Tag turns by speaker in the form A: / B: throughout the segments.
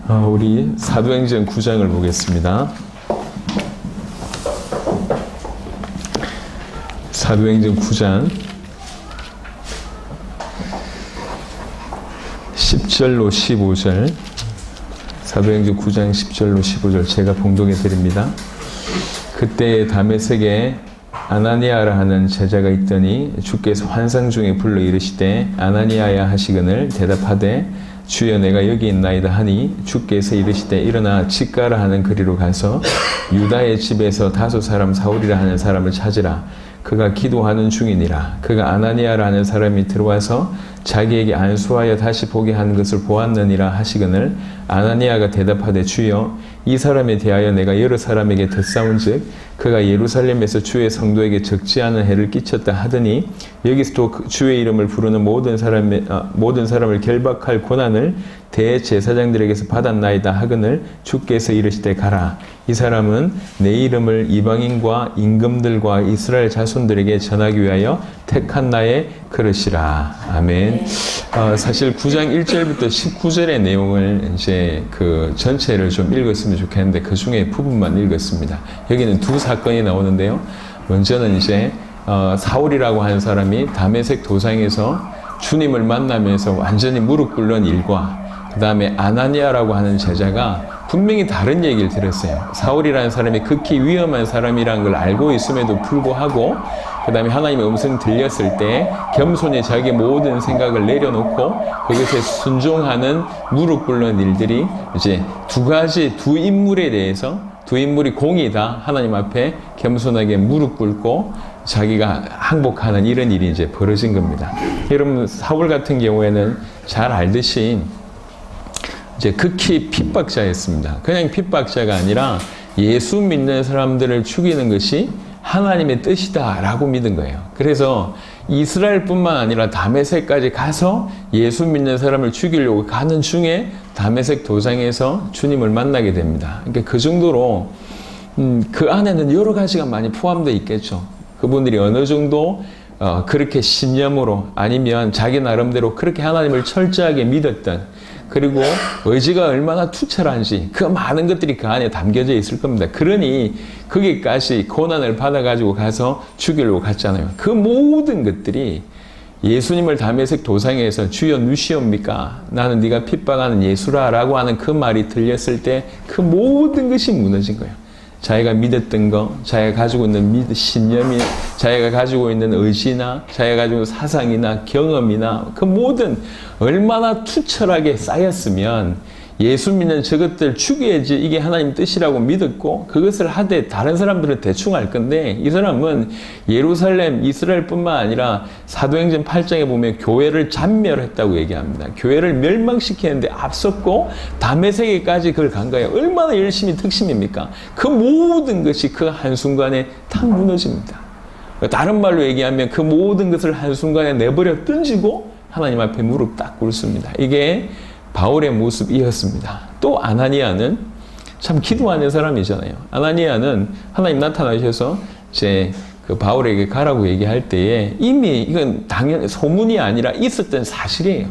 A: 우리 사도행전 9장을 보겠습니다. 사도행전 9장 10절로 15절, 사도행전 9장 10절로 15절 제가 봉독해 드립니다. 그때 다메섹에 아나니아라 하는 제자가 있더니 주께서 환상 중에 불러 이르시되 아나니아야 하시거늘 대답하되 주여 내가 여기 있나이다 하니 주께서 이르시되 일어나 직가라 하는 거리로 가서 유다의 집에서 다소 사람 사울이라 하는 사람을 찾으라. 그가 기도하는 중이니라. 그가 아나니아라 하는 사람이 들어와서 자기에게 안수하여 다시 보게 한 것을 보았느니라 하시거늘 아나니아가 대답하되 주여 이 사람에 대하여 내가 여러 사람에게 듣사온즉 그가 예루살렘에서 주의 성도에게 적지 않은 해를 끼쳤다 하더니 여기서도 주의 이름을 부르는 모든 사람을 결박할 권한을 대제사장들에게서 받았나이다 하거늘 주께서 이르시되 가라. 이 사람은 내 이름을 이방인과 임금들과 이스라엘 자손들에게 전하기 위하여 택한 나의 그릇이라. 아멘. 사실 9장 1절부터 19절의 내용을 이제 그 전체를 좀 읽었으면 좋겠는데 그 중에 부분만 읽었습니다. 여기는 두 사건이 나오는데요. 먼저는 이제 사울이라고 하는 사람이 다메섹 도상에서 주님을 만나면서 완전히 무릎 꿇는 일과 그 다음에 아나니아라고 하는 제자가 분명히 다른 얘기를 들었어요. 사울이라는 사람이 극히 위험한 사람이라는 걸 알고 있음에도 불구하고 그 다음에 하나님의 음성이 들렸을 때 겸손히 자기의 모든 생각을 내려놓고 그것에 순종하는 무릎 꿇는 일들이 이제 두 인물에 대해서 두 인물이 공이 다 하나님 앞에 겸손하게 무릎 꿇고 자기가 항복하는 이런 일이 이제 벌어진 겁니다. 여러분 사울 같은 경우에는 잘 알듯이 이제 극히 핍박자였습니다. 그냥 핍박자가 아니라 예수 믿는 사람들을 죽이는 것이 하나님의 뜻이다라고 믿은 거예요. 그래서 이스라엘뿐만 아니라 다메섹까지 가서 예수 믿는 사람을 죽이려고 가는 중에 다메섹 도상에서 주님을 만나게 됩니다. 그러니까 그 정도로 그 안에는 여러 가지가 많이 포함되어 있겠죠. 그분들이 어느 정도 그렇게 신념으로 아니면 자기 나름대로 그렇게 하나님을 철저하게 믿었던 그리고 의지가 얼마나 투철한지 그 많은 것들이 그 안에 담겨져 있을 겁니다. 그러니 거기까지 고난을 받아가지고 가서 죽이려고 갔잖아요. 그 모든 것들이 예수님을 다메섹 도상에서 주여 누시옵니까? 나는 네가 핍박하는 예수라 라고 하는 그 말이 들렸을 때 그 모든 것이 무너진 거예요. 자기가 믿었던 거, 자기가 가지고 있는 신념이, 자기가 가지고 있는 의지나, 자기가 가지고 있는 사상이나 경험이나 그 모든 얼마나 투철하게 쌓였으면 예수 믿는 저것들 죽여야지 이게 하나님 뜻이라고 믿었고 그것을 하되 다른 사람들은 대충 할 건데 이 사람은 예루살렘, 이스라엘뿐만 아니라 사도행전 8장에 보면 교회를 잔멸했다고 얘기합니다. 교회를 멸망시키는데 앞섰고 다메섹에까지 그걸 간 거예요. 얼마나 열심히 특심입니까? 그 모든 것이 그 한순간에 탁 무너집니다. 다른 말로 얘기하면 그 모든 것을 한순간에 내버려 던지고 하나님 앞에 무릎 딱 꿇습니다. 이게 바울의 모습이었습니다. 또 아나니아는 참 기도하는 사람이잖아요. 아나니아는 하나님 나타나셔서 이제 그 바울에게 가라고 얘기할 때에 이미 이건 당연히 소문이 아니라 있었던 사실이에요.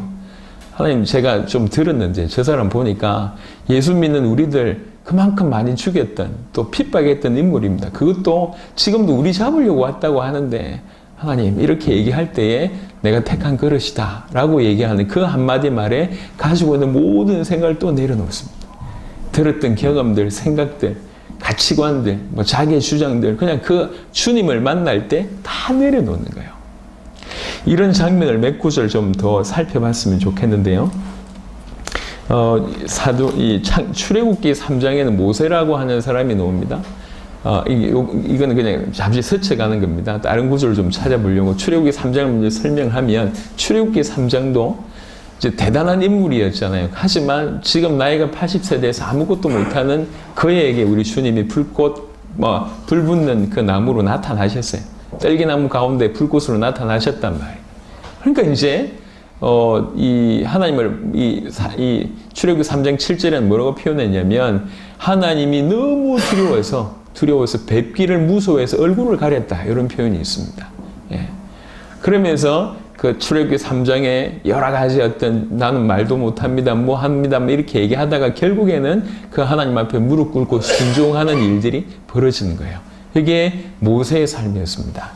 A: 하나님 제가 좀 들었는데 저 사람 보니까 예수 믿는 우리들 그만큼 많이 죽였던 또 핍박했던 인물입니다. 그것도 지금도 우리 잡으려고 왔다고 하는데 하나님 이렇게 얘기할 때에 내가 택한 그릇이다 라고 얘기하는 그 한마디 말에 가지고 있는 모든 생각을 또 내려놓습니다. 들었던 경험들, 생각들, 가치관들, 자기의 주장들 그냥 그 주님을 만날 때 다 내려놓는 거예요. 이런 장면을 몇 구절 좀 더 살펴봤으면 좋겠는데요. 출애굽기 3장에는 모세라고 하는 사람이 나옵니다. 이거는 그냥 잠시 스쳐가는 겁니다. 다른 구절을 좀 찾아보려고 출애굽기 3장을 먼저 설명하면 출애굽기 3장도 이제 대단한 인물이었잖아요. 하지만 지금 나이가 80세 돼서 아무것도 못하는 그에게 우리 주님이 불 붙는 그 나무로 나타나셨어요. 떨기나무 가운데 불꽃으로 나타나셨단 말이에요. 그러니까 이제 이 하나님을 이 출애굽기 3장 7절에는 뭐라고 표현했냐면 하나님이 너무 두려워서 뵙기를 무서워해서 얼굴을 가렸다 이런 표현이 있습니다. 예. 그러면서 그 출애굽기 3장에 여러 가지 어떤 나는 말도 못합니다, 뭐 합니다, 뭐 이렇게 얘기하다가 결국에는 그 하나님 앞에 무릎 꿇고 순종하는 일들이 벌어지는 거예요. 이게 모세의 삶이었습니다.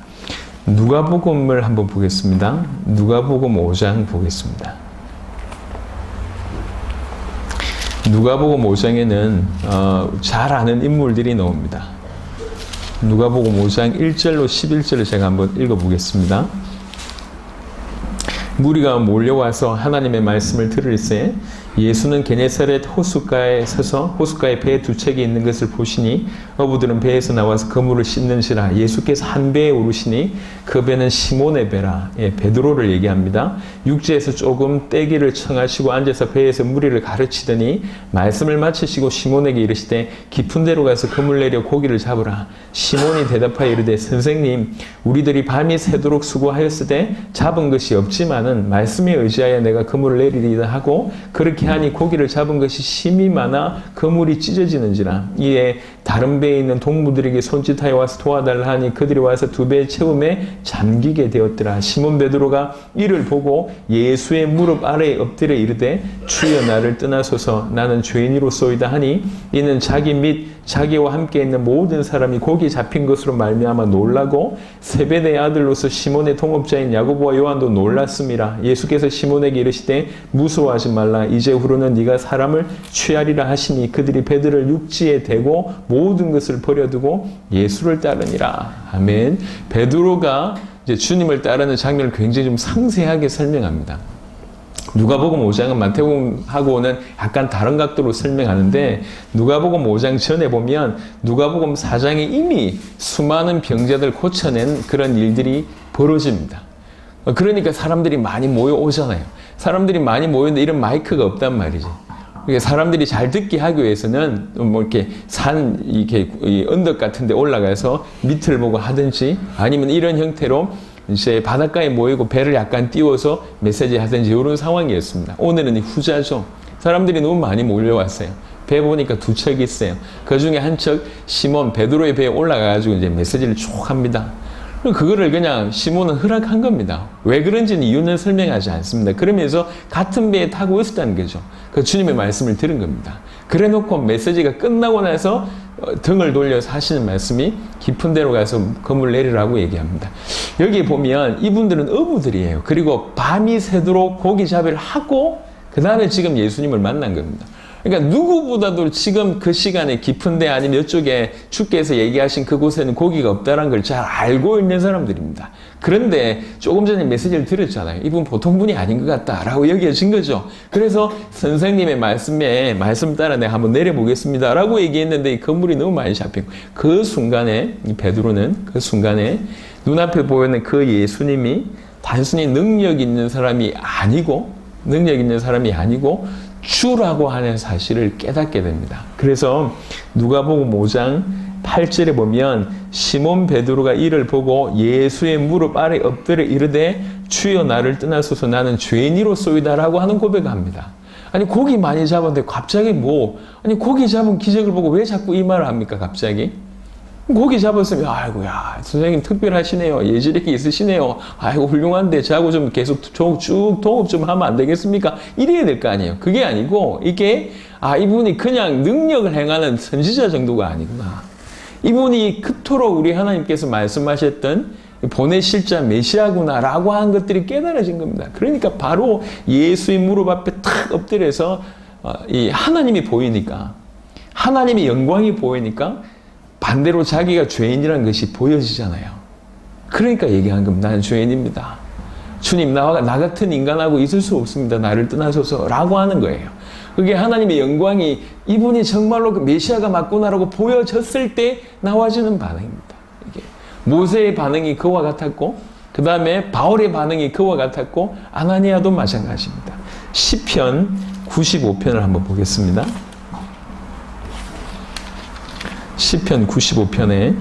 A: 누가복음을 한번 보겠습니다. 누가복음 5장 보겠습니다. 누가복음 5장에는 잘 아는 인물들이 나옵니다. 누가복음 5장 1절로 11절을 제가 한번 읽어보겠습니다. 무리가 몰려와서 하나님의 말씀을 들을새 예수는 게네사렛 호숫가에 서서 호숫가에 배 두 척이 있는 것을 보시니 어부들은 배에서 나와서 그물을 씻는지라. 예수께서 한 배에 오르시니 그 배는 시몬의 배라. 베드로를 얘기합니다. 육지에서 조금 떼기를 청하시고 앉아서 배에서 무리를 가르치더니 말씀을 마치시고 시몬에게 이르시되 깊은 데로 가서 그물 내려 고기를 잡으라. 시몬이 대답하여 이르되 선생님 우리들이 밤이 새도록 수고하였으되 잡은 것이 없지만은 말씀에 의지하여 내가 그물을 내리리다 하고 그렇게 하니 고기를 잡은 것이 심이 많아 그물이 찢어지는지라. 이에 다른 배에 있는 동무들에게 손짓하여 와서 도와달라 하니 그들이 와서 두 배 채움에 잠기게 되었더라. 시몬 베드로가 이를 보고 예수의 무릎 아래에 엎드려 이르되 주여 나를 떠나소서 나는 죄인이로소이다 하니 이는 자기 및 자기와 함께 있는 모든 사람이 고기 잡힌 것으로 말미암아 놀라고 세베대의 아들로서 시몬의 동업자인 야고보와 요한도 놀랐음이라. 예수께서 시몬에게 이르시되 무서워하지 말라. 이제후로는 네가 사람을 취하리라 하시니 그들이 배들을 육지에 대고 모든 것을 버려두고 예수를 따르니라. 아멘. 베드로가 이제 주님을 따르는 장면을 굉장히 좀 상세하게 설명합니다. 누가복음 5장은 마태복음하고는 약간 다른 각도로 설명하는데 누가복음 5장 전에 보면 누가복음 4장에 이미 수많은 병자들 고쳐낸 그런 일들이 벌어집니다. 그러니까 사람들이 많이 모여오잖아요. 사람들이 많이 모이는데 이런 마이크가 없단 말이지. 사람들이 잘 듣게 하기 위해서는 뭐 이렇게 이 언덕 같은 데 올라가서 밑을 보고 하든지 아니면 이런 형태로 이제 바닷가에 모이고 배를 약간 띄워서 메시지 하든지 이런 상황이었습니다. 오늘은 후자죠. 사람들이 너무 많이 몰려왔어요. 배 보니까 두 척이 있어요. 그 중에 한 척 시몬 베드로의 배에 올라가가지고 이제 메시지를 쭉 합니다. 그거를 그냥 시몬은 허락한 겁니다. 왜 그런지는 이유는 설명하지 않습니다. 그러면서 같은 배에 타고 있었다는 거죠. 그 주님의 말씀을 들은 겁니다. 그래 놓고 메시지가 끝나고 나서 등을 돌려서 하시는 말씀이 깊은 데로 가서 그물 내리라고 얘기합니다. 여기 보면 이분들은 어부들이에요. 그리고 밤이 새도록 고기 잡이를 하고 그 다음에 지금 예수님을 만난 겁니다. 그러니까 누구보다도 지금 그 시간에 깊은데 아니면 이쪽에 주께서 얘기하신 그곳에는 고기가 없다는 걸 잘 알고 있는 사람들입니다. 그런데 조금 전에 메시지를 들었잖아요. 이분 보통 분이 아닌 것 같다라고 여겨진 거죠. 그래서 선생님의 말씀에 말씀 따라 내가 한번 내려보겠습니다 라고 얘기했는데 이 그물이 너무 많이 잡힌 거예요. 그 순간에 베드로는 그 순간에 눈앞에 보이는 그 예수님이 단순히 능력 있는 사람이 아니고 주라고 하는 사실을 깨닫게 됩니다. 그래서 누가복음 5장 8절에 보면 시몬 베드로가 이를 보고 예수의 무릎 아래 엎드려 이르되 주여 나를 떠나소서 나는 죄인이로소이다라고 하는 고백을 합니다. 아니 고기 많이 잡았는데 갑자기 고기 잡은 기적을 보고 왜 자꾸 이 말을 합니까 갑자기? 고기 잡았으면 아이고야 선생님 특별하시네요. 예지력이 있으시네요. 아이고 훌륭한데 저하고 좀 계속 쭉 동업 좀 하면 안 되겠습니까? 이래야 될 거 아니에요. 그게 아니고 이게 이분이 그냥 능력을 행하는 선지자 정도가 아니구나. 이분이 그토록 우리 하나님께서 말씀하셨던 보내실 자 메시아구나라고 하는 것들이 깨달아진 겁니다. 그러니까 바로 예수의 무릎 앞에 탁 엎드려서 이 하나님이 보이니까 하나님의 영광이 보이니까 반대로 자기가 죄인이라는 것이 보여지잖아요. 그러니까 얘기하는 겁니다. 나는 죄인입니다. 주님, 나 같은 인간하고 있을 수 없습니다. 나를 떠나소서 라고 하는 거예요. 그게 하나님의 영광이 이분이 정말로 그 메시아가 맞구나라고 보여졌을 때 나와주는 반응입니다. 이게 모세의 반응이 그와 같았고 그 다음에 바울의 반응이 그와 같았고 아나니아도 마찬가지입니다. 시편 95편을 한번 보겠습니다. 시편 95편에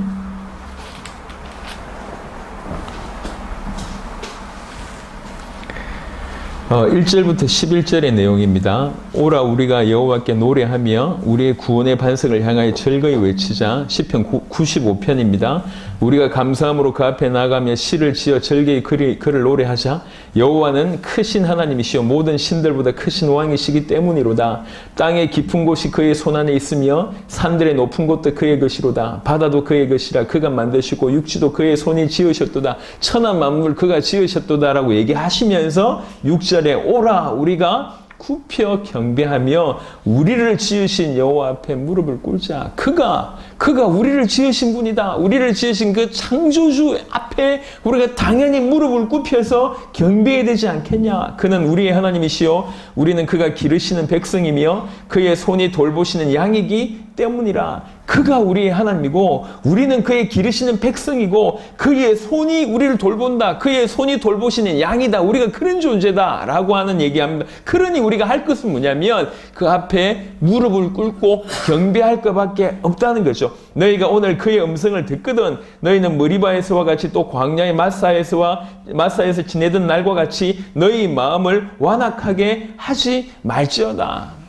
A: 1절부터 11절의 내용입니다. 오라 우리가 여호와께 노래하며 우리의 구원의 반석을 향하여 즐거이 외치자. 시편 95편입니다. 우리가 감사함으로 그 앞에 나가며 시를 지어 절개의 그를 노래하자. 여호와는 크신 하나님이시요 모든 신들보다 크신 왕이시기 때문이로다. 땅의 깊은 곳이 그의 손안에 있으며 산들의 높은 곳도 그의 것이로다. 바다도 그의 것이라 그가 만드시고 육지도 그의 손이 지으셨도다. 천하 만물 그가 지으셨도다 라고 얘기하시면서 6절에 오라 우리가 굽혀 경배하며 우리를 지으신 여호와 앞에 무릎을 꿇자. 그가 우리를 지으신 분이다. 우리를 지으신 그 창조주 앞에 우리가 당연히 무릎을 굽혀서 경배해야 되지 않겠냐. 그는 우리의 하나님이시요 우리는 그가 기르시는 백성이며 그의 손이 돌보시는 양이기 때문이라. 그가 우리의 하나님이고 우리는 그의 기르시는 백성이고 그의 손이 우리를 돌본다. 그의 손이 돌보시는 양이다. 우리가 그런 존재다 라고 하는 얘기합니다. 그러니 우리가 할 것은 뭐냐면 그 앞에 무릎을 꿇고 경배할 것밖에 없다는 거죠. 너희가 오늘 그의 음성을 듣거든 너희는 머리바에서와 같이 또 광야의 마사에서 지내던 날과 같이 너희 마음을 완악하게 하지 말지어다.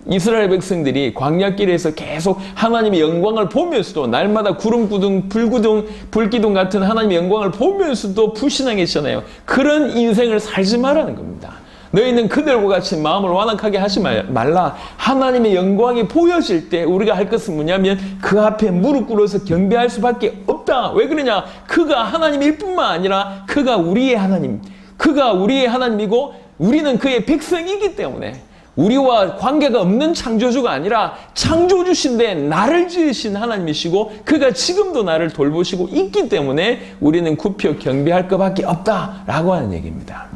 A: 이스라엘 백성들이 광야길에서 계속 하나님의 영광을 보면서도 날마다 구름기둥, 불기둥 같은 하나님의 영광을 보면서도 불신앙했잖아요. 그런 인생을 살지 말라는 겁니다. 너희는 그들과 같이 마음을 완악하게 하지 말라. 하나님의 영광이 보여질 때 우리가 할 것은 뭐냐면 그 앞에 무릎 꿇어서 경배할 수밖에 없다. 왜 그러냐? 그가 하나님일 뿐만 아니라 그가 우리의 하나님, 그가 우리의 하나님이고 우리는 그의 백성이기 때문에 우리와 관계가 없는 창조주가 아니라 창조주신데 나를 지으신 하나님이시고 그가 지금도 나를 돌보시고 있기 때문에 우리는 굽혀 경배할 것밖에 없다라고 하는 얘기입니다.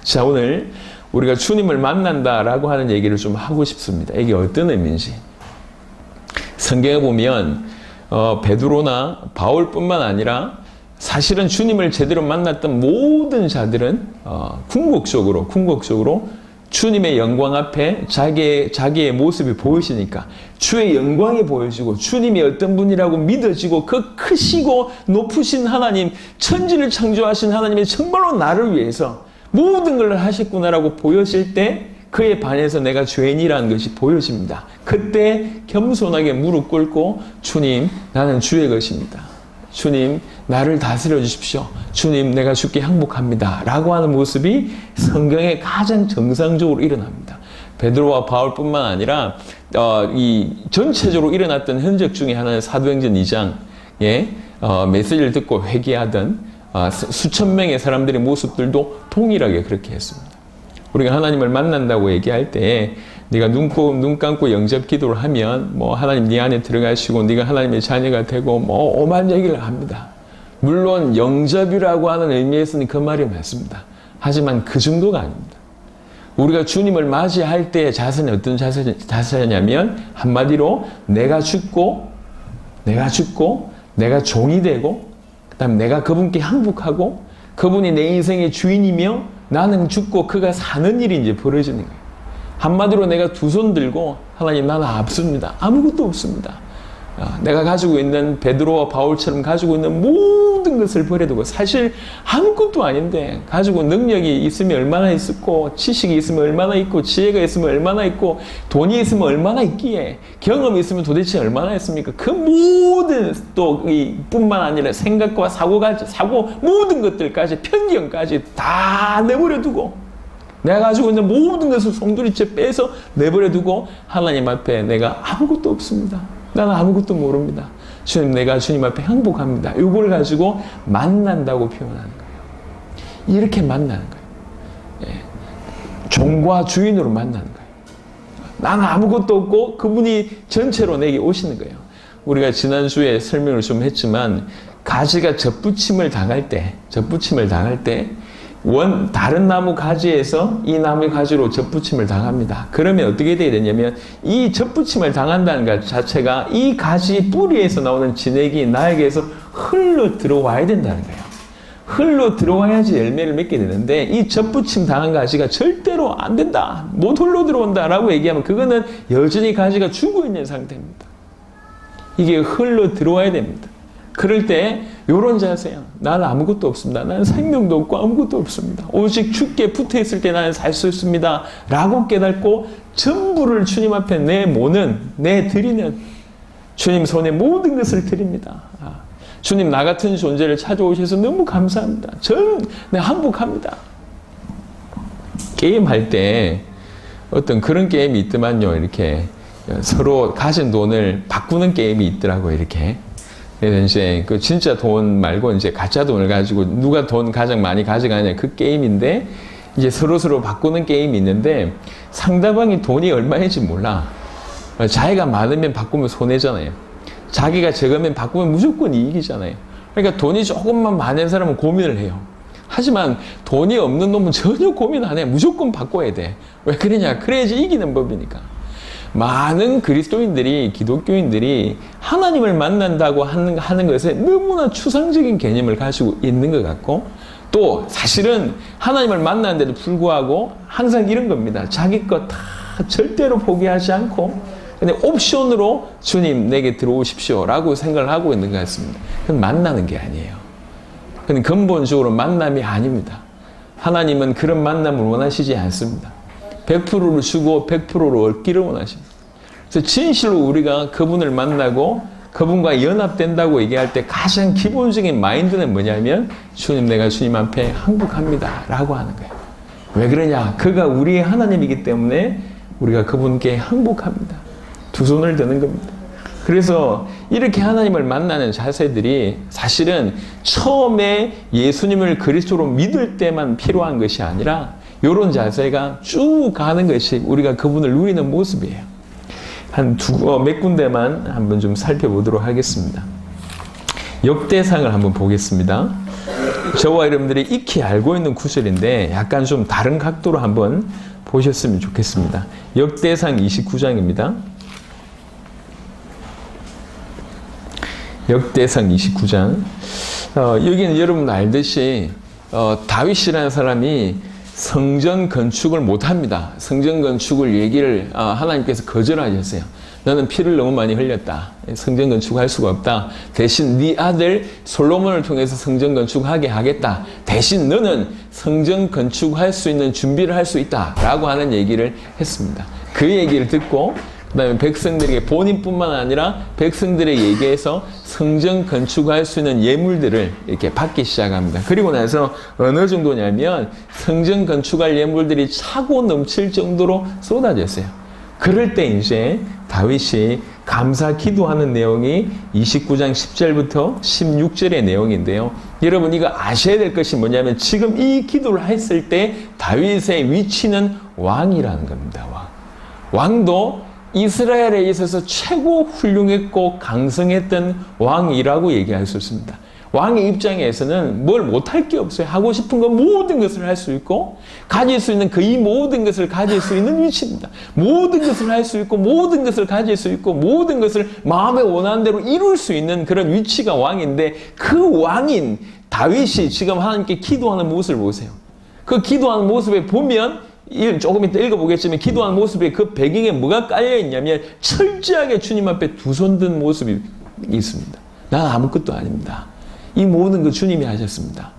A: 자, 오늘 우리가 주님을 만난다라고 하는 얘기를 좀 하고 싶습니다. 이게 어떤 의미인지. 성경에 보면 베드로나 바울뿐만 아니라 사실은 주님을 제대로 만났던 모든 자들은 궁극적으로 주님의 영광 앞에 자기의 모습이 보이시니까 주의 영광이 보여지고 주님이 어떤 분이라고 믿어지고 그 크시고 높으신 하나님, 천지를 창조하신 하나님이 정말로 나를 위해서 모든 걸 하셨구나라고 보여질 때 그에 반해서 내가 죄인이라는 것이 보여집니다. 그때 겸손하게 무릎 꿇고 주님, 나는 주의 것입니다. 주님, 나를 다스려 주십시오. 주님, 내가 주께 항복합니다. 라고 하는 모습이 성경에 가장 정상적으로 일어납니다. 베드로와 바울뿐만 아니라 이 전체적으로 일어났던 흔적 중에 하나는 사도행전 2장에 메시지를 듣고 회개하던 수천 명의 사람들의 모습들도 동일하게 그렇게 했습니다. 우리가 하나님을 만난다고 얘기할 때 네가 눈 감고 영접 기도를 하면 뭐 하나님 네 안에 들어가시고 네가 하나님의 자녀가 되고 뭐 오만 얘기를 합니다. 물론 영접이라고 하는 의미에서는 그 말이 맞습니다. 하지만 그 정도가 아닙니다. 우리가 주님을 맞이할 때의 자세는 어떤 자세냐면 한마디로 내가 죽고 내가 종이 되고 그다음에 내가 그분께 항복하고 그분이 내 인생의 주인이며 나는 죽고 그가 사는 일이 이제 벌어지는 거예요. 한마디로 내가 두 손 들고 하나님 나는 없습니다. 아무것도 없습니다. 내가 가지고 있는 베드로와 바울처럼 가지고 있는 모든 것을 버려두고 사실 아무것도 아닌데 가지고 능력이 있으면 얼마나 있었고 지식이 있으면 얼마나 있고 지혜가 있으면 얼마나 있고 돈이 있으면 얼마나 있기에 경험이 있으면 도대체 얼마나 있습니까? 그 모든 또 뿐만 아니라 생각과 사고 모든 것들까지 편견까지 다 내버려두고 내가 가지고 있는 모든 것을 송두리째 빼서 내버려두고 하나님 앞에 내가 아무것도 없습니다. 나는 아무것도 모릅니다. 주님, 내가 주님 앞에 항복합니다. 이걸 가지고 만난다고 표현하는 거예요. 이렇게 만나는 거예요. 예. 종과 주인으로 만나는 거예요. 나는 아무것도 없고 그분이 전체로 내게 오시는 거예요. 우리가 지난주에 설명을 좀 했지만 가지가 젖붙임을 당할 때 다른 나무 가지에서 이 나무의 가지로 젖붙임을 당합니다. 그러면 어떻게 돼야 되냐면 이 젖붙임을 당한다는 것 자체가 이 가지 뿌리에서 나오는 진액이 나에게서 흘러 들어와야 된다는 거예요. 흘러 들어와야지 열매를 맺게 되는데 이 젖붙임 당한 가지가 절대로 안 된다. 못 흘러 들어온다 라고 얘기하면 그거는 여전히 가지가 죽어 있는 상태입니다. 이게 흘러 들어와야 됩니다. 그럴 때 이런 자세요. 나는 아무것도 없습니다. 나는 생명도 없고 아무것도 없습니다. 오직 주께 붙어있을 때 나는 살 수 있습니다. 라고 깨닫고 전부를 주님 앞에 내드리는 주님 손에 모든 것을 드립니다. 주님 나 같은 존재를 찾아오셔서 너무 감사합니다. 네, 항복합니다. 게임할 때 어떤 그런 게임이 있더만요. 이렇게 서로 가진 돈을 바꾸는 게임이 있더라고요. 이렇게. 그래서 이제 그 진짜 돈 말고 이제 가짜 돈을 가지고 누가 돈 가장 많이 가져가냐 그 게임인데 이제 서로 바꾸는 게임이 있는데 상대방이 돈이 얼마인지 몰라. 자기가 많으면 바꾸면 손해잖아요. 자기가 적으면 바꾸면 무조건 이익이잖아요. 그러니까 돈이 조금만 많은 사람은 고민을 해요. 하지만 돈이 없는 놈은 전혀 고민 안 해. 무조건 바꿔야 돼. 왜 그러냐? 그래야지 이기는 법이니까. 많은 그리스도인들이, 기독교인들이 하나님을 만난다고 하는 것에 너무나 추상적인 개념을 가지고 있는 것 같고, 또 사실은 하나님을 만나는데도 불구하고 항상 이런 겁니다. 자기 것 다 절대로 포기하지 않고 근데 옵션으로 주님 내게 들어오십시오 라고 생각을 하고 있는 것 같습니다. 그건 만나는 게 아니에요. 그건 근본적으로 만남이 아닙니다. 하나님은 그런 만남을 원하시지 않습니다. 100%를 주고 100%를 얻기를 원하십니다. 그래서 진실로 우리가 그분을 만나고 그분과 연합된다고 얘기할 때 가장 기본적인 마인드는 뭐냐면 주님 내가 주님 앞에 항복합니다 라고 하는 거예요. 왜 그러냐? 그가 우리의 하나님이기 때문에 우리가 그분께 항복합니다. 두 손을 드는 겁니다. 그래서 이렇게 하나님을 만나는 자세들이 사실은 처음에 예수님을 그리스도로 믿을 때만 필요한 것이 아니라 이런 자세가 쭉 가는 것이 우리가 그분을 누리는 모습이에요. 몇 군데만 한번 좀 살펴보도록 하겠습니다. 역대상을 한번 보겠습니다. 저와 여러분들이 익히 알고 있는 구절인데 약간 좀 다른 각도로 한번 보셨으면 좋겠습니다. 역대상 29장입니다. 역대상 29장. 여기는 여러분 알듯이 다윗이라는 사람이 성전 건축을 못합니다. 성전 건축을 얘기를 하나님께서 거절하셨어요. 너는 피를 너무 많이 흘렸다. 성전 건축할 수가 없다. 대신 네 아들 솔로몬을 통해서 성전 건축하게 하겠다. 대신 너는 성전 건축할 수 있는 준비를 할 수 있다. 라고 하는 얘기를 했습니다. 그 얘기를 듣고 그 다음에 백성들에게 본인뿐만 아니라 백성들의 얘기에서 성전 건축할 수 있는 예물들을 이렇게 받기 시작합니다. 그리고 나서 어느 정도냐면 성전 건축할 예물들이 차고 넘칠 정도로 쏟아졌어요. 그럴 때 이제 다윗이 감사 기도하는 내용이 29장 10절부터 16절의 내용인데요. 여러분 이거 아셔야 될 것이 뭐냐면 지금 이 기도를 했을 때 다윗의 위치는 왕이라는 겁니다. 왕도 이스라엘에 있어서 최고 훌륭했고 강성했던 왕이라고 얘기할 수 있습니다. 왕의 입장에서는 뭘 못할 게 없어요. 하고 싶은 건 모든 것을 할 수 있고 가질 수 있는 거의 모든 것을 가질 수 있는 위치입니다. 모든 것을 할 수 있고 모든 것을 가질 수 있고 모든 것을 마음에 원하는 대로 이룰 수 있는 그런 위치가 왕인데 그 왕인 다윗이 지금 하나님께 기도하는 모습을 보세요. 그 기도하는 모습에 보면 조금 이따 읽어보겠지만 기도하는 모습에 그 배경에 뭐가 깔려있냐면 철저하게 주님 앞에 두 손 든 모습이 있습니다. 나는 아무것도 아닙니다. 이 모든 거 주님이 하셨습니다.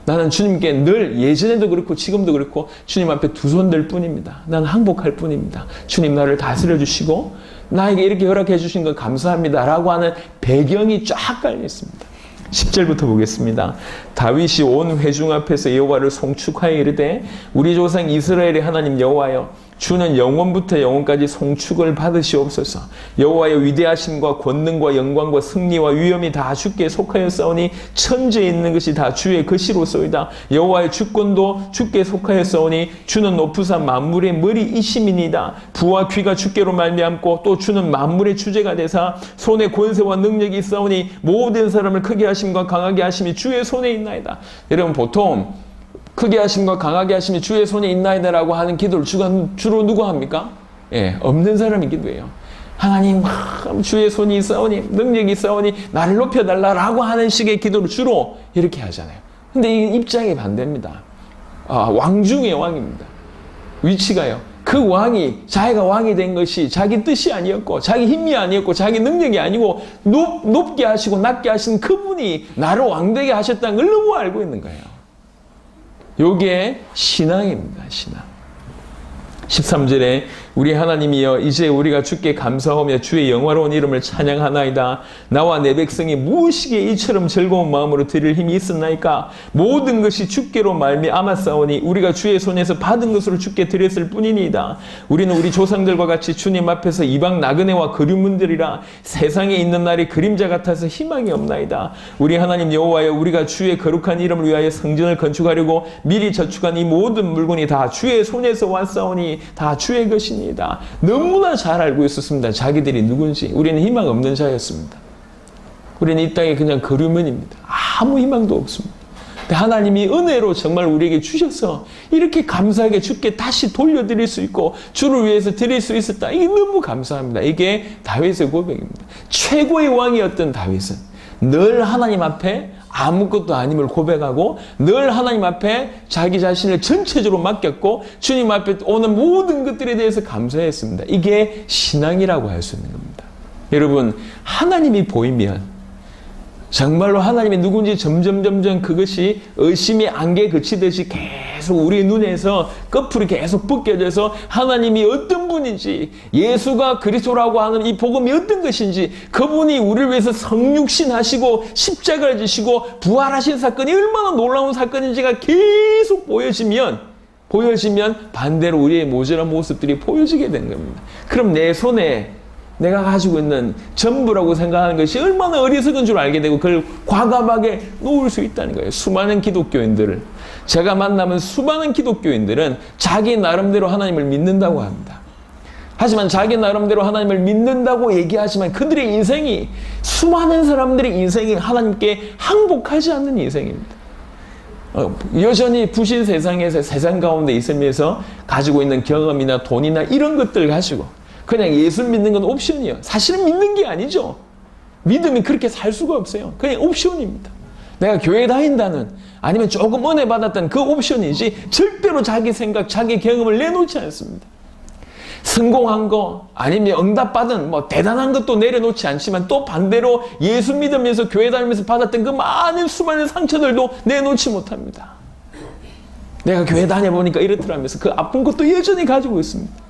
A: 나는 주님께 늘 예전에도 그렇고 지금도 그렇고 주님 앞에 두 손 들 뿐입니다. 나는 항복할 뿐입니다. 주님 나를 다스려 주시고 나에게 이렇게 허락해 주신 건 감사합니다. 라고 하는 배경이 쫙 깔려있습니다. 10절부터 보겠습니다. 다윗이 온 회중 앞에서 여호와를 송축하여 이르되 우리 조상 이스라엘의 하나님 여호와여 주는 영원부터 영원까지 송축을 받으시옵소서. 여호와의 위대하심과 권능과 영광과 승리와 위엄이 다 주께 속하였사오니 천지에 있는 것이 다 주의 것이로소이다. 여호와의 주권도 주께 속하였사오니 주는 높으사 만물의 머리이심이니이다. 부와 귀가 주께로 말미암고 또 주는 만물의 주제가 되사 손에 권세와 능력이 있사오니 모든 사람을 크게 하심과 강하게 하심이 주의 손에 있나이다. 여러분 보통 크게 하심과 강하게 하심이 주의 손에 있나이다라고 하는 기도를 주로 누가 합니까? 예, 없는 사람이 기도해요. 하나님 주의 손이 있사오니 능력이 있사오니 나를 높여달라라고 하는 식의 기도를 주로 이렇게 하잖아요. 근데 이 입장이 반대입니다. 왕 중의 왕입니다. 위치가요. 그 왕이 자기가 왕이 된 것이 자기 뜻이 아니었고 자기 힘이 아니었고 자기 능력이 아니고 높게 하시고 낮게 하신 그분이 나를 왕되게 하셨다는 걸 너무 알고 있는 거예요. 요게 신앙입니다. 신앙. 13절에 우리 하나님이여 이제 우리가 주께 감사하며 주의 영화로운 이름을 찬양하나이다. 나와 내 백성이 무엇이기에 이처럼 즐거운 마음으로 드릴 힘이 있었나이까. 모든 것이 주께로 말미암았사오니 우리가 주의 손에서 받은 것으로 주께 드렸을 뿐이니이다. 우리는 우리 조상들과 같이 주님 앞에서 이방 나그네와 그림문들이라 세상에 있는 날이 그림자 같아서 희망이 없나이다. 우리 하나님 여호와여 우리가 주의 거룩한 이름을 위하여 성전을 건축하려고 미리 저축한 이 모든 물건이 다 주의 손에서 왔사오니 다 주의 것이니이다. 너무나 잘 알고 있었습니다. 자기들이 누군지. 우리는 희망 없는 자였습니다. 우리는 이 땅에 그냥 거류민입니다. 아무 희망도 없습니다. 근데 하나님이 은혜로 정말 우리에게 주셔서 이렇게 감사하게 주께 다시 돌려드릴 수 있고 주를 위해서 드릴 수 있었다. 이게 너무 감사합니다. 이게 다윗의 고백입니다. 최고의 왕이었던 다윗은 늘 하나님 앞에 아무것도 아님을 고백하고 늘 하나님 앞에 자기 자신을 전체적으로 맡겼고 주님 앞에 오는 모든 것들에 대해서 감사했습니다. 이게 신앙이라고 할 수 있는 겁니다. 여러분, 하나님이 보이면 정말로 하나님이 누군지 점점 그것이 의심이 안개에 그치듯이 계속 우리 눈에서 끝풀이 계속 벗겨져서 하나님이 어떤 분인지, 예수가 그리스도라고 하는 이 복음이 어떤 것인지, 그분이 우리를 위해서 성육신 하시고 십자가를 지시고 부활하신 사건이 얼마나 놀라운 사건인지가 계속 보여지면 반대로 우리의 모자란 모습들이 보여지게 되는 겁니다. 그럼 내 손에 내가 가지고 있는 전부라고 생각하는 것이 얼마나 어리석은 줄 알게 되고 그걸 과감하게 놓을 수 있다는 거예요. 수많은 기독교인들을 제가 만나면 수많은 기독교인들은 자기 나름대로 하나님을 믿는다고 합니다. 하지만 자기 나름대로 하나님을 믿는다고 얘기하지만 그들의 인생이, 수많은 사람들의 인생이 하나님께 항복하지 않는 인생입니다. 여전히 부신 세상에서 세상 가운데 있으면서 가지고 있는 경험이나 돈이나 이런 것들 가지고 그냥 예수 믿는 건 옵션이에요. 사실은 믿는 게 아니죠. 믿음이 그렇게 살 수가 없어요. 그냥 옵션입니다. 내가 교회 다닌다는, 아니면 조금 은혜 받았다는 그 옵션이지 절대로 자기 생각, 자기 경험을 내놓지 않습니다. 성공한 거 아니면 응답받은 뭐 대단한 것도 내려놓지 않지만 또 반대로 예수 믿으면서 교회 다니면서 받았던 그 많은 수많은 상처들도 내놓지 못합니다. 내가 교회 다녀보니까 이렇더라면서 그 아픈 것도 여전히 가지고 있습니다.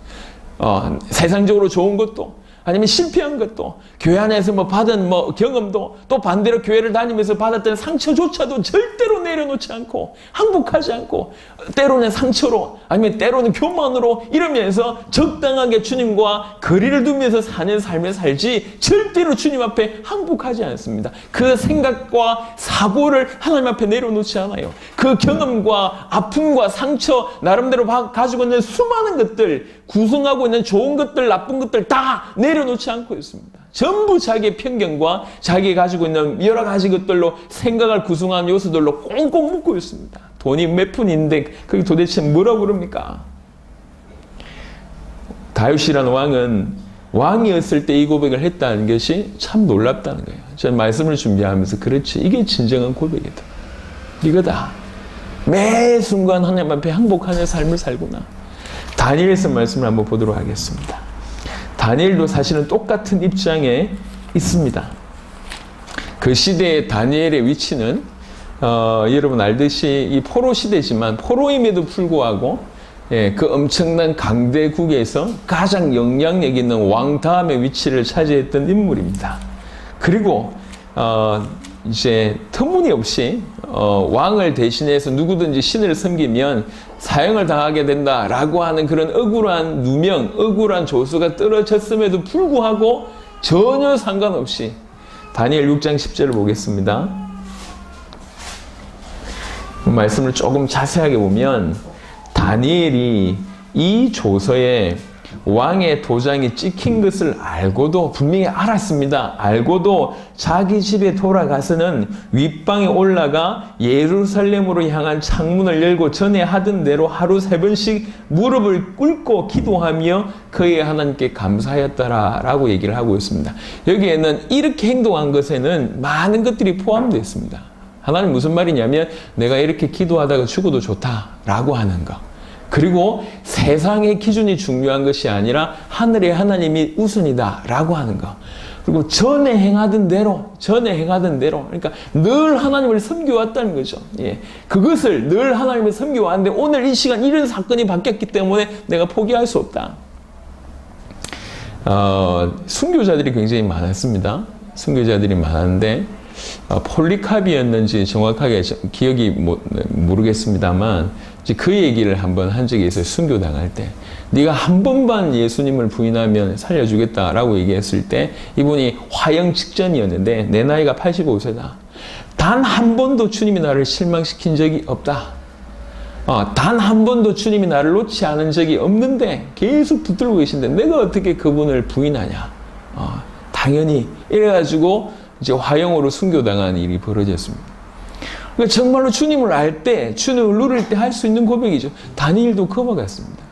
A: 세상적으로 좋은 것도 아니면 실패한 것도 교회 안에서 뭐 받은 뭐 경험도 또 반대로 교회를 다니면서 받았던 상처조차도 절대로 내려놓지 않고 항복하지 않고 때로는 상처로 아니면 때로는 교만으로 이러면서 적당하게 주님과 거리를 두면서 사는 삶을 살지 절대로 주님 앞에 항복하지 않습니다. 그 생각과 사고를 하나님 앞에 내려놓지 않아요. 그 경험과 아픔과 상처 나름대로 가지고 있는 수많은 것들, 구성하고 있는 좋은 것들, 나쁜 것들 다 내려놓지 않고 있습니다. 전부 자기의 편견과 자기가 가지고 있는 여러 가지 것들로 생각을 구성한 요소들로 꽁꽁 묶고 있습니다. 돈이 몇 푼인데 그게 도대체 뭐라고 그럽니까? 다윗이라는 왕은 왕이었을 때 이 고백을 했다는 것이 참 놀랍다는 거예요. 저는 말씀을 준비하면서 그렇지, 이게 진정한 고백이다. 이거다. 매 순간 하나님 앞에 항복하는 삶을 살구나. 다니엘서 말씀을 한번 보도록 하겠습니다. 다니엘도 사실은 똑같은 입장에 있습니다. 그 시대의 다니엘의 위치는 여러분 알듯이 이 포로 시대지만 포로임에도 불구하고 그 엄청난 강대국에서 가장 영향력 있는 왕 다음의 위치를 차지했던 인물입니다. 그리고 이제 터무니없이 왕을 대신해서 누구든지 신을 섬기면 사형을 당하게 된다라고 하는 그런 억울한 누명, 억울한 조수가 떨어졌음에도 불구하고 전혀 상관없이 다니엘 6장 10절을 보겠습니다. 그 말씀을 조금 자세하게 보면 다니엘이 이 조서에 왕의 도장이 찍힌 것을 알고도, 분명히 알았습니다. 알고도 자기 집에 돌아가서는 윗방에 올라가 예루살렘으로 향한 창문을 열고 전에 하던 대로 하루 3번씩 무릎을 꿇고 기도하며 그의 하나님께 감사하였다라고 얘기를 하고 있습니다. 여기에는 이렇게 행동한 것에는 많은 것들이 포함되어 있습니다. 하나님 무슨 말이냐면 내가 이렇게 기도하다가 죽어도 좋다라고 하는 거. 그리고 세상의 기준이 중요한 것이 아니라 하늘의 하나님이 우선이다라고 하는 거. 그리고 전에 행하던 대로, 그러니까 늘 하나님을 섬겨왔다는 거죠. 예. 그것을 늘 하나님을 섬겨왔는데 오늘 이 시간 이런 사건이 바뀌었기 때문에 내가 포기할 수 없다. 순교자들이 굉장히 많았습니다. 순교자들이 많았는데 폴리카비였는지 정확하게 기억이 모르겠습니다만 그 얘기를 한번 한 적이 있어요. 순교당할 때. 네가 한 번만 예수님을 부인하면 살려주겠다라고 얘기했을 때 이분이 화형 직전이었는데 내 나이가 85세다. 단 한 번도 주님이 나를 실망시킨 적이 없다. 단 한 번도 주님이 나를 놓지 않은 적이 없는데 계속 붙들고 계신데 내가 어떻게 그분을 부인하냐. 당연히 이래가지고 이제 화형으로 순교당한 일이 벌어졌습니다. 그러니까 정말로 주님을 알 때, 주님을 누릴 때 할 수 있는 고백이죠. 다니엘도 그와 같습니다.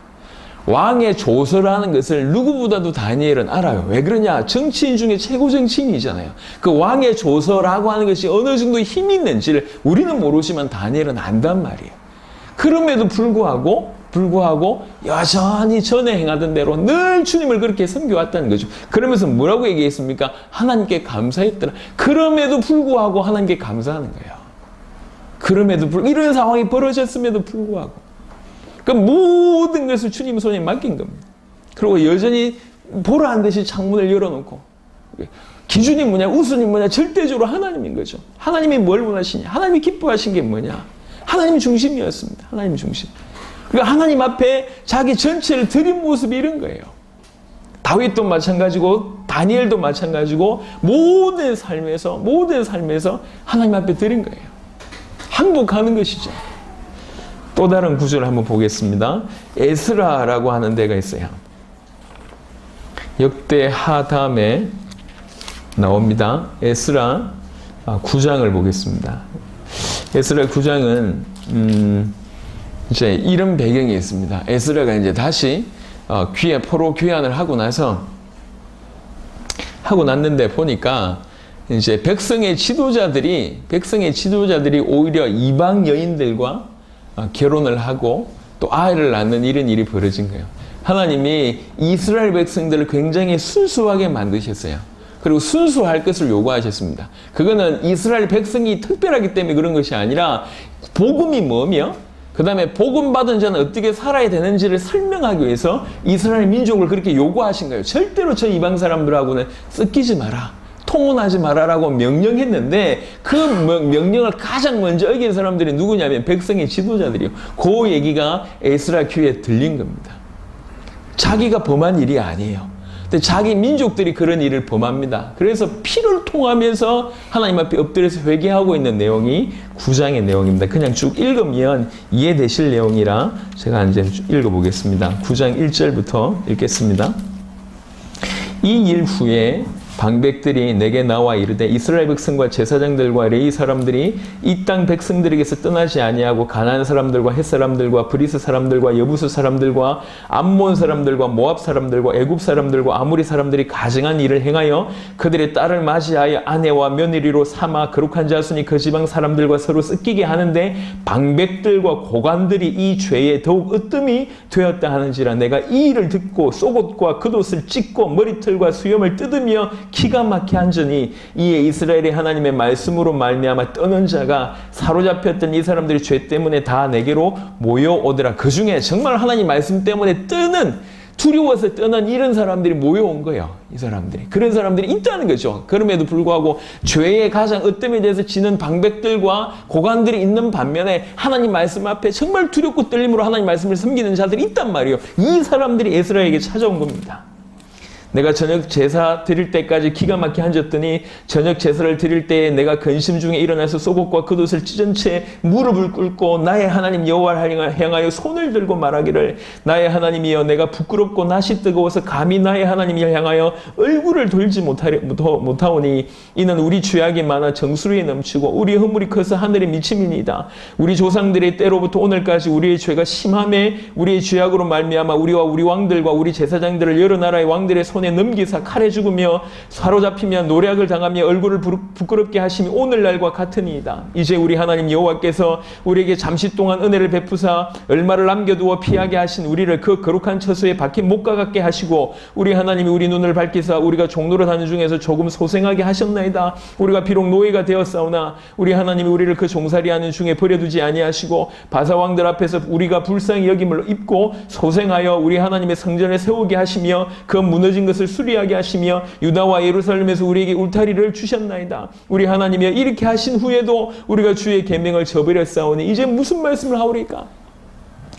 A: 왕의 조서라는 것을 누구보다도 다니엘은 알아요. 왜 그러냐? 정치인 중에 최고 정치인이잖아요. 그 왕의 조서라고 하는 것이 어느 정도 힘이 있는지를 우리는 모르지만 다니엘은 안단 말이에요. 그럼에도 불구하고 여전히 전에 행하던 대로 늘 주님을 그렇게 섬겨왔다는 거죠. 그러면서 뭐라고 얘기했습니까? 하나님께 감사했더라. 그럼에도 불구하고 하나님께 감사하는 거예요. 그럼에도 이런 상황이 벌어졌음에도 불구하고 그 모든 것을 주님 손에 맡긴 겁니다. 그리고 여전히 보라한 듯이 창문을 열어놓고 기준이 뭐냐, 우선이 뭐냐, 절대적으로 하나님인 거죠. 하나님이 뭘 원하시냐, 하나님이 기뻐하신 게 뭐냐, 하나님 중심이었습니다. 하나님 중심. 그러니까 하나님 앞에 자기 전체를 드린 모습이 이런 거예요. 다윗도 마찬가지고 다니엘도 마찬가지고 모든 삶에서 하나님 앞에 드린 거예요. 항복하는 것이죠. 또 다른 구절을 한번 보겠습니다. 에스라라고 하는 데가 있어요. 역대 하담에 나옵니다. 에스라 9장을 보겠습니다. 에스라 9장은 이제 이런 배경이 있습니다. 에스라가 이제 다시 포로 귀환을 하고 났는데 보니까 이제 백성의 지도자들이 오히려 이방 여인들과 결혼을 하고 또 아이를 낳는 이런 일이 벌어진 거예요. 하나님이 이스라엘 백성들을 굉장히 순수하게 만드셨어요. 그리고 순수할 것을 요구하셨습니다. 그거는 이스라엘 백성이 특별하기 때문에 그런 것이 아니라 복음이 뭐며 그 다음에 복음 받은 자는 어떻게 살아야 되는지를 설명하기 위해서 이스라엘 민족을 그렇게 요구하신 거예요. 절대로 저 이방 사람들하고는 섞이지 마라. 통혼하지 말아라고 명령했는데 그 명령을 가장 먼저 어긴 사람들이 누구냐면 백성의 지도자들이요. 그 얘기가 에스라 귀에 들린 겁니다. 자기가 범한 일이 아니에요. 근데 자기 민족들이 그런 일을 범합니다. 그래서 피를 통하면서 하나님 앞에 엎드려서 회개하고 있는 내용이 9장의 내용입니다. 그냥 쭉 읽으면 이해되실 내용이라 제가 이제 읽어보겠습니다. 9장 1절부터 읽겠습니다. 이 일 후에 방백들이 내게 나와 이르되 이스라엘 백성과 제사장들과 레위 사람들이 이 땅 백성들에게서 떠나지 아니하고 가나안 사람들과 헷 사람들과 브리스 사람들과 여부스 사람들과 암몬 사람들과 모압 사람들과 애굽 사람들과 아모리 사람들이 가증한 일을 행하여 그들의 딸을 맞이하여 아내와 며느리로 삼아 거룩한 자손이 그 지방 사람들과 서로 섞이게 하는데 방백들과 고관들이 이 죄에 더욱 으뜸이 되었다 하는지라 내가 이 일을 듣고 속옷과 겉옷을 찢고 머리털과 수염을 뜯으며 기가 막혀 앉으니 이에 이스라엘의 하나님의 말씀으로 말미암아 떠는 자가 사로잡혔던 이 사람들이 죄 때문에 다 내게로 모여오더라. 그 중에 정말 하나님 말씀 때문에 두려워서 떠난 이런 사람들이 모여온 거예요. 이 사람들이. 그런 사람들이 있다는 거죠. 그럼에도 불구하고 죄의 가장 으뜸에 대해서 지는 방백들과 고관들이 있는 반면에 하나님 말씀 앞에 정말 두렵고 떨림으로 하나님 말씀을 섬기는 자들이 있단 말이에요. 이 사람들이 에스라에게 찾아온 겁니다. 내가 저녁 제사 드릴 때까지 기가 막히게 앉았더니 저녁 제사를 드릴 때에 내가 근심 중에 일어나서 속옷과 겉옷을 찢은 채 무릎을 꿇고 나의 하나님 여호와를 향하여 손을 들고 말하기를 나의 하나님이여 내가 부끄럽고 낯이 뜨거워서 감히 나의 하나님을 향하여 얼굴을 돌지 못하오니 이는 우리 죄악이 많아 정수리에 넘치고 우리 허물이 커서 하늘에 미침이니이다. 우리 조상들의 때로부터 오늘까지 우리의 죄가 심함에 우리의 죄악으로 말미암아 우리와 우리 왕들과 우리 제사장들을 여러 나라의 왕들의 손에 넘기사 칼에 죽으며 사로잡히며 노략을 당하며 얼굴을 부끄럽게 하심이 오늘날과 같으니이다. 이제 우리 하나님 여호와께서 우리에게 잠시 동안 은혜를 베푸사 얼마를 남겨두어 피하게 하신 우리를 그 거룩한 처소에 박힌 목과 같게 하시고 우리 하나님이 우리 눈을 밝히사 우리가 종로를 하는 중에서 조금 소생하게 하셨나이다. 우리가 비록 노예가 되었사오나 우리 하나님이 우리를 그 종살이하는 중에 버려두지 아니하시고 바사왕들 앞에서 우리가 불쌍히 여김을 입고 소생하여 우리 하나님의 성전을 세우게 하시며 그 무너진 것을 수리하게 하시며 유다와 예루살렘에서 우리에게 울타리를 주셨나이다. 우리 하나님이여 이렇게 하신 후에도 우리가 주의 계명을 저버렸사오니 이제 무슨 말씀을 하오리까?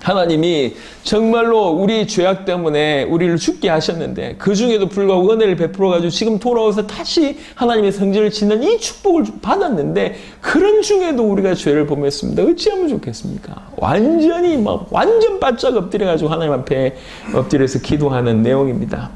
A: 하나님이 정말로 우리 죄악 때문에 우리를 죽게 하셨는데 그 중에도 불구하고 은혜를 베풀어가지고 지금 돌아와서 다시 하나님의 성전을 짓는 이 축복을 받았는데 그런 중에도 우리가 죄를 범했습니다. 어찌하면 좋겠습니까? 완전히 완전 바짝 엎드려가지고 하나님 앞에 엎드려서 기도하는 내용입니다.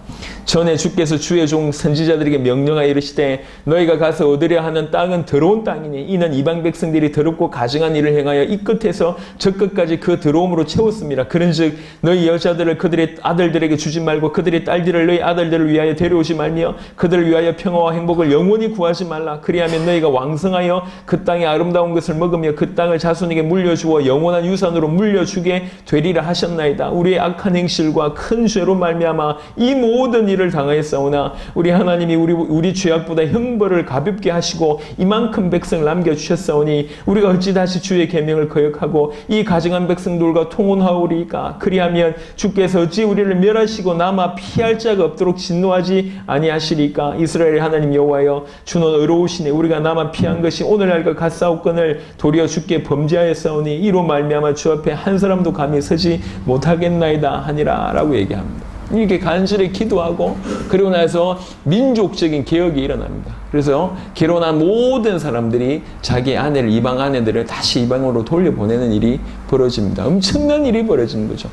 A: 전에 주께서 주의 종 선지자들에게 명령하여 이르시되 너희가 가서 얻으려 하는 땅은 더러운 땅이니 이는 이방 백성들이 더럽고 가증한 일을 행하여 이 끝에서 저 끝까지 그 더러움으로 채웠습니다. 그런즉 너희 여자들을 그들의 아들들에게 주지 말고 그들의 딸들을 너희 아들들을 위하여 데려오지 말며 그들을 위하여 평화와 행복을 영원히 구하지 말라. 그리하면 너희가 왕성하여 그 땅의 아름다운 것을 먹으며 그 땅을 자손에게 물려주어 영원한 유산으로 물려주게 되리라 하셨나이다. 우리의 악한 행실과 큰 죄로 말미암아 이 모든 일을 당하였사오나 우리 하나님이 우리 죄악보다 형벌을 가볍게 하시고 이만큼 백성을 남겨주셨사오니 우리가 어찌 다시 주의 계명을 거역하고 이 가증한 백성들과 통혼하오리까? 그리하면 주께서 어찌 우리를 멸하시고 남아 피할 자가 없도록 진노하지 아니하시리까? 이스라엘의 하나님 여호와여 주는 의로우시니 우리가 남아 피한 것이 오늘날과 같사옵건을 도리어 주께 범죄하였사오니 이로 말미암아 주 앞에 한 사람도 감히 서지 못하겠나이다 하니라 라고 얘기합니다. 이렇게 간절히 기도하고 그리고 나서 민족적인 개혁이 일어납니다. 그래서 결혼한 모든 사람들이 자기 아내를 이방 아내들을 다시 이방으로 돌려보내는 일이 벌어집니다. 엄청난 일이 벌어지는 거죠.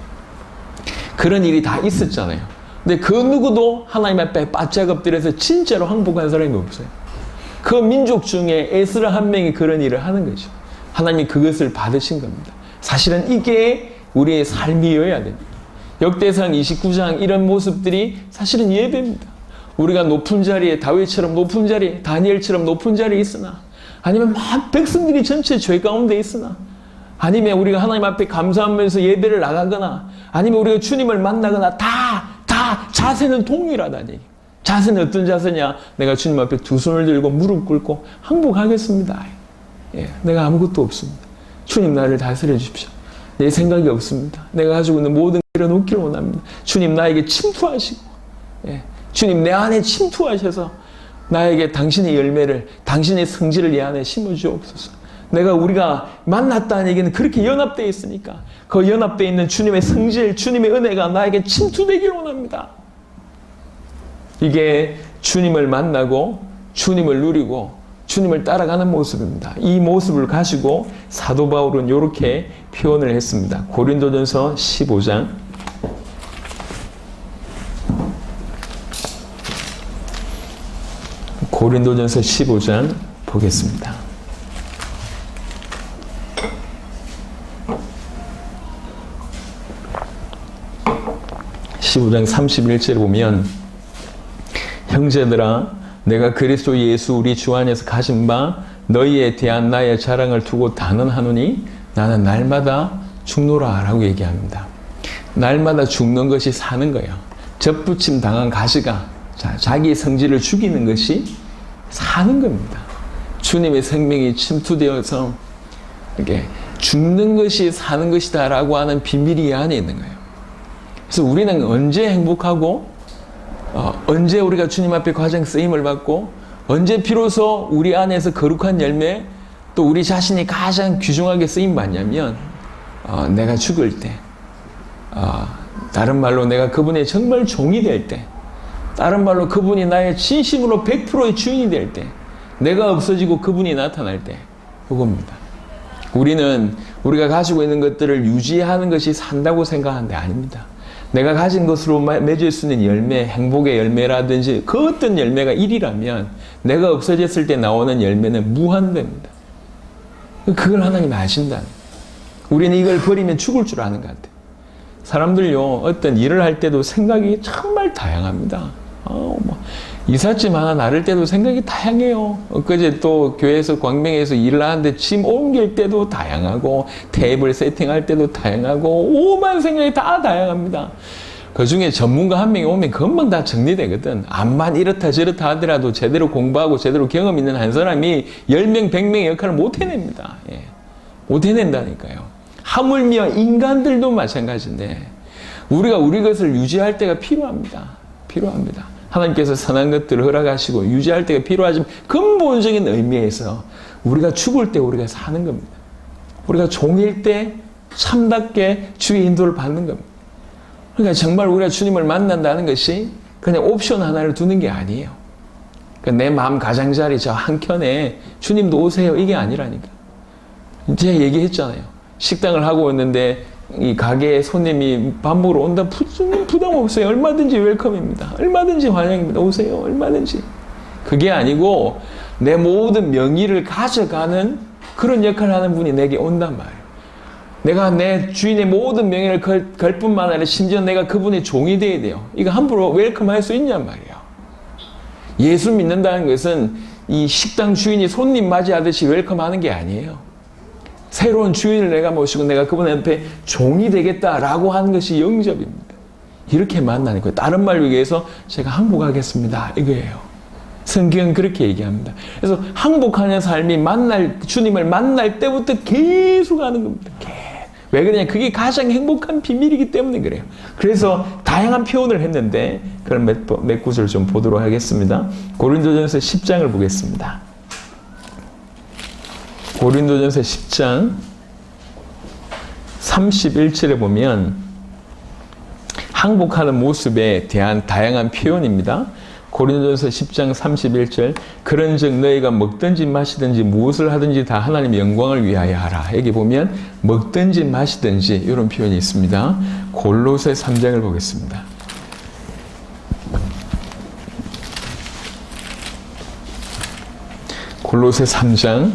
A: 그런 일이 다 있었잖아요. 근데 그 누구도 하나님 앞에 바짝 엎드려서 진짜로 항복한 사람이 없어요. 그 민족 중에 에스라 한 명이 그런 일을 하는 거죠. 하나님이 그것을 받으신 겁니다. 사실은 이게 우리의 삶이어야 됩니다. 역대상 29장 이런 모습들이 사실은 예배입니다. 우리가 높은 자리에 다윗처럼 높은 자리에 다니엘처럼 높은 자리에 있으나 아니면 막 백성들이 전체 죄 가운데 있으나 아니면 우리가 하나님 앞에 감사하면서 예배를 나가거나 아니면 우리가 주님을 만나거나 다 자세는 동일하다는 얘기. 자세는 어떤 자세냐? 내가 주님 앞에 두 손을 들고 무릎 꿇고 항복하겠습니다. 예, 내가 아무것도 없습니다. 주님 나를 다스려 주십시오. 내 생각이 없습니다. 내가 가지고 있는 모든 내려놓기를 원합니다. 주님 나에게 침투하시고 주님 내 안에 침투하셔서 나에게 당신의 열매를 당신의 성질을 내 안에 심어주옵소서. 우리가 만났다는 얘기는 그렇게 연합되어 있으니까 그 연합되어 있는 주님의 성질 주님의 은혜가 나에게 침투되기를 원합니다. 이게 주님을 만나고 주님을 누리고 주님을 따라가는 모습입니다. 이 모습을 가지고 사도 바울은 이렇게 표현을 했습니다. 고린도전서 15장 고린도전서 15장 보겠습니다. 15장 31절에 보면 형제들아 내가 그리스도 예수 우리 주 안에서 가진 바 너희에 대한 나의 자랑을 두고 단언하노니 나는 날마다 죽노라 라고 얘기합니다. 날마다 죽는 것이 사는 거예요. 접붙임 당한 가시가 자기 성질을 죽이는 것이 사는 겁니다. 주님의 생명이 침투되어서 이렇게 죽는 것이 사는 것이다 라고 하는 비밀이 이 안에 있는 거예요. 그래서 우리는 언제 행복하고 언제 우리가 주님 앞에 가장 쓰임을 받고 언제 비로소 우리 안에서 거룩한 열매 또 우리 자신이 가장 귀중하게 쓰임 받냐면 내가 죽을 때 다른 말로 내가 그분의 정말 종이 될 때 다른 말로 그분이 나의 진심으로 100%의 주인이 될 때 내가 없어지고 그분이 나타날 때 그겁니다. 우리는 우리가 가지고 있는 것들을 유지하는 것이 산다고 생각하는데 아닙니다. 내가 가진 것으로 맺을 수 있는 열매, 행복의 열매라든지 그 어떤 열매가 1이라면 내가 없어졌을 때 나오는 열매는 무한대입니다. 그걸 하나님이 아신다. 우리는 이걸 버리면 죽을 줄 아는 것 같아요. 사람들요, 어떤 일을 할 때도 생각이 정말 다양합니다. 이삿짐 하나 나를 때도 생각이 다양해요. 엊그제 또 교회에서 광명에서 일을 하는데 짐 옮길 때도 다양하고 테이블 세팅할 때도 다양하고 오만 생각이 다 다양합니다. 그 중에 전문가 한 명이 오면 금방 다 정리되거든. 암만 이렇다 저렇다 하더라도 제대로 공부하고 제대로 경험 있는 한 사람이 10명, 100명의 역할을 못 해냅니다. 못 해낸다니까요. 하물며 인간들도 마찬가지인데 우리가 우리 것을 유지할 때가 필요합니다. 하나님께서 선한 것들을 허락하시고 유지할 때가 필요하지만 근본적인 의미에서 우리가 죽을 때 우리가 사는 겁니다. 우리가 종일 때 참답게 주의 인도를 받는 겁니다. 그러니까 정말 우리가 주님을 만난다는 것이 그냥 옵션 하나를 두는 게 아니에요. 그러니까 내 마음 가장자리 저 한켠에 주님도 오세요 이게 아니라니까. 제가 얘기했잖아요. 식당을 하고 있는데 이 가게에 손님이 밥 먹으러 온다. 부담 없어요. 얼마든지 웰컴입니다. 얼마든지 환영입니다. 오세요. 얼마든지. 그게 아니고 내 모든 명의를 가져가는 그런 역할을 하는 분이 내게 온단 말이에요. 내가 내 주인의 모든 명예를 걸 뿐만 아니라 심지어 내가 그분의 종이 돼야 돼요. 이거 함부로 웰컴할 수 있냔 말이에요. 예수 믿는다는 것은 이 식당 주인이 손님 맞이하듯이 웰컴하는 게 아니에요. 새로운 주인을 내가 모시고 내가 그분 앞에 종이 되겠다라고 하는 것이 영접입니다. 이렇게 만나는 거예요. 다른 말로 얘기해서 제가 항복하겠습니다. 이거예요. 성경은 그렇게 얘기합니다. 그래서 항복하는 삶이 주님을 만날 때부터 계속 하는 겁니다. 왜 그러냐? 그게 가장 행복한 비밀이기 때문에 그래요. 그래서 다양한 표현을 했는데 그런 몇 구절 좀 보도록 하겠습니다. 고린도전서 10장을 보겠습니다. 고린도전서 10장 31절에 보면 항복하는 모습에 대한 다양한 표현입니다. 고린도전서 10장 31절 그런즉 너희가 먹든지 마시든지 무엇을 하든지 다 하나님의 영광을 위하여 하라. 여기 보면 먹든지 마시든지 이런 표현이 있습니다. 골로새 3장을 보겠습니다. 골로새 3장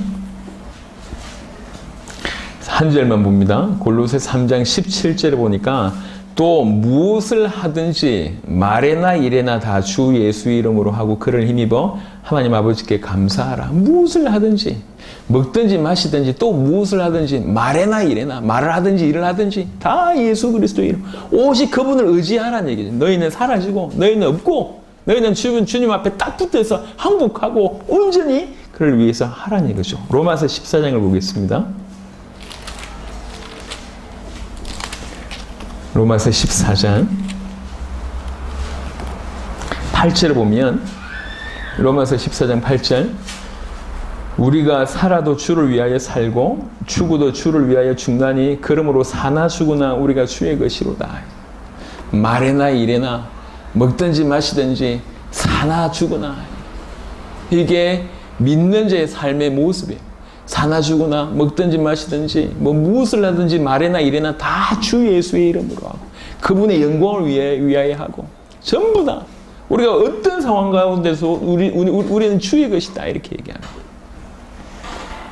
A: 한 절만 봅니다. 골로새 3장 17절에 보니까 또 무엇을 하든지 말에나 일에나 다 주 예수의 이름으로 하고 그를 힘입어 하나님 아버지께 감사하라. 무엇을 하든지 먹든지 마시든지 또 무엇을 하든지 말에나 일에나 말을 하든지 일을 하든지 다 예수 그리스도의 이름 오직 그분을 의지하라는 얘기죠. 너희는 사라지고 너희는 없고 너희는 주님 앞에 딱 붙어서 항복하고 온전히 그를 위해서 하라는 얘기죠. 로마서 14장을 보겠습니다. 로마서 14장 8절을 보면 로마서 14장 8절 우리가 살아도 주를 위하여 살고 죽어도 주를 위하여 죽나니 그러므로 사나 죽으나 우리가 주의 것이로다. 말에나 일에나 먹든지 마시든지 사나 죽으나 이게 믿는 자의 삶의 모습이에요. 사나 죽으나 먹든지 마시든지 뭐 무엇을 하든지 말에나 일에나 다 주 예수의 이름으로 하고 그분의 영광을 위하여 하고 전부 다 우리가 어떤 상황 가운데서 우리는 주의 것이다 이렇게 얘기하는 거예요.